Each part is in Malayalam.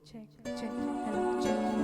Check, check, hello, check.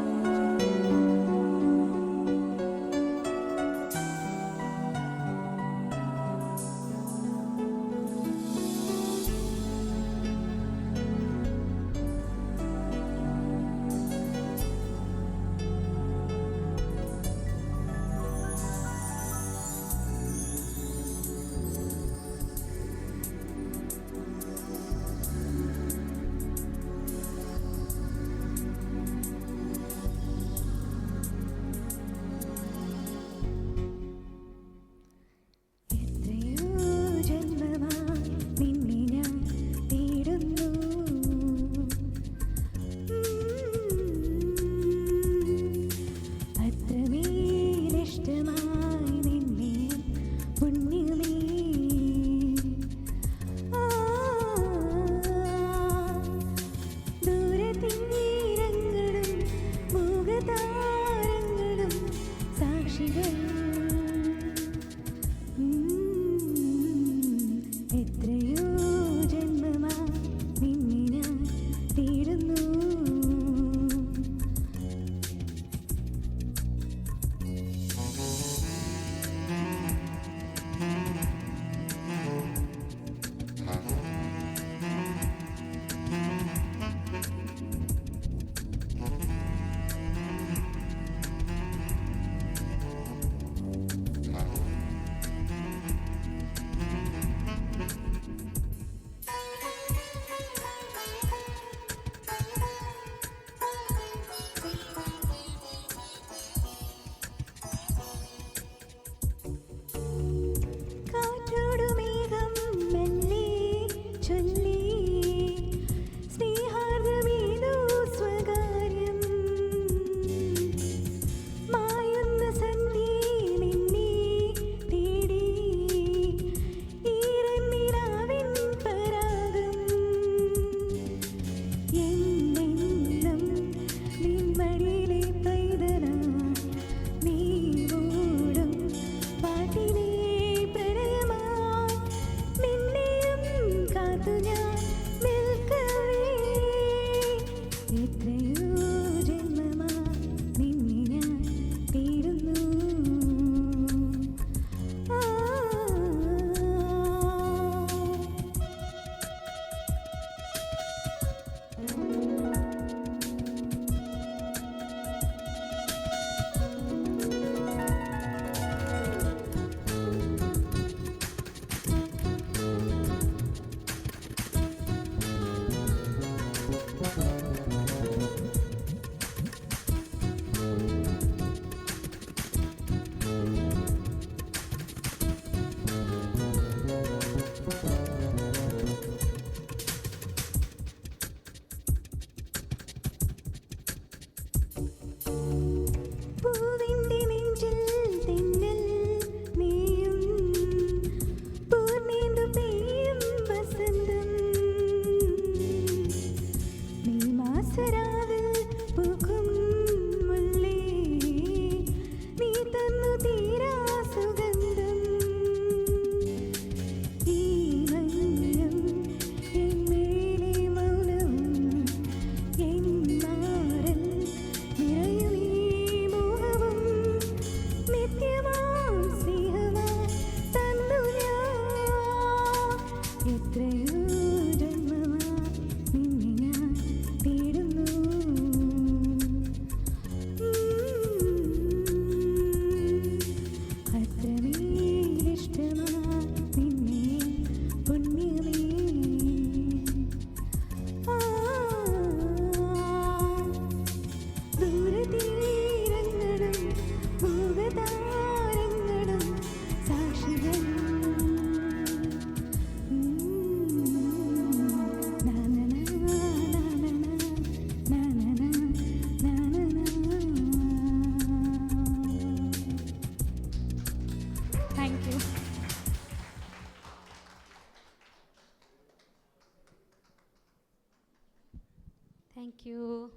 Thank you.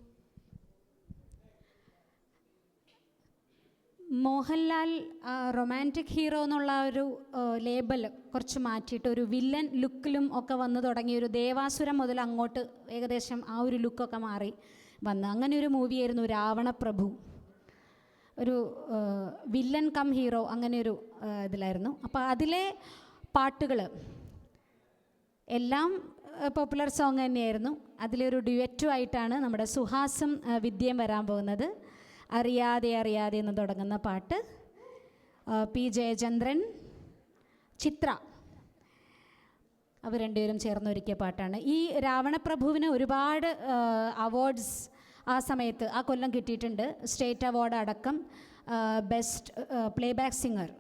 Mohanlal romantic hero എന്നുള്ള ഒരു ലേബൽ കുറച്ച് മാറ്റിയിട്ട് ഒരു വില്ലൻ ലുക്കിലും ഒക്കെ വന്നു തുടങ്ങി. ഒരു ദേവാസുരം മുതൽ അങ്ങോട്ട് ഏകദേശം ആ ഒരു ലുക്കൊക്കെ മാറി വന്ന് അങ്ങനെ ഒരു മൂവിയായിരുന്നു രാവണപ്രഭു. ഒരു വില്ലൻ കം ഹീറോ അങ്ങനെ ഒരു ഇതിലായിരുന്നു. അപ്പോൾ അതിലെ പാട്ടുകൾ എല്ലാം പോപ്പുലർ സോങ് തന്നെയായിരുന്നു. അതിലൊരു ഡ്യുവറ്റുമായിട്ടാണ് നമ്മുടെ സുഹാസും വിദ്യയും വരാൻ പോകുന്നത്. അറിയാതെ അറിയാതെ എന്ന് തുടങ്ങുന്ന പാട്ട് പി ജയചന്ദ്രൻ, ചിത്ര അവർ രണ്ടുപേരും ചേർന്നൊരുക്കിയ പാട്ടാണ്. ഈ രാവണപ്രഭുവിന് ഒരുപാട് അവാർഡ്സ് ആ സമയത്ത് ആ കൊല്ലം കിട്ടിയിട്ടുണ്ട്. സ്റ്റേറ്റ് അവാർഡ് അടക്കം ബെസ്റ്റ് പ്ലേബാക്ക് സിംഗർ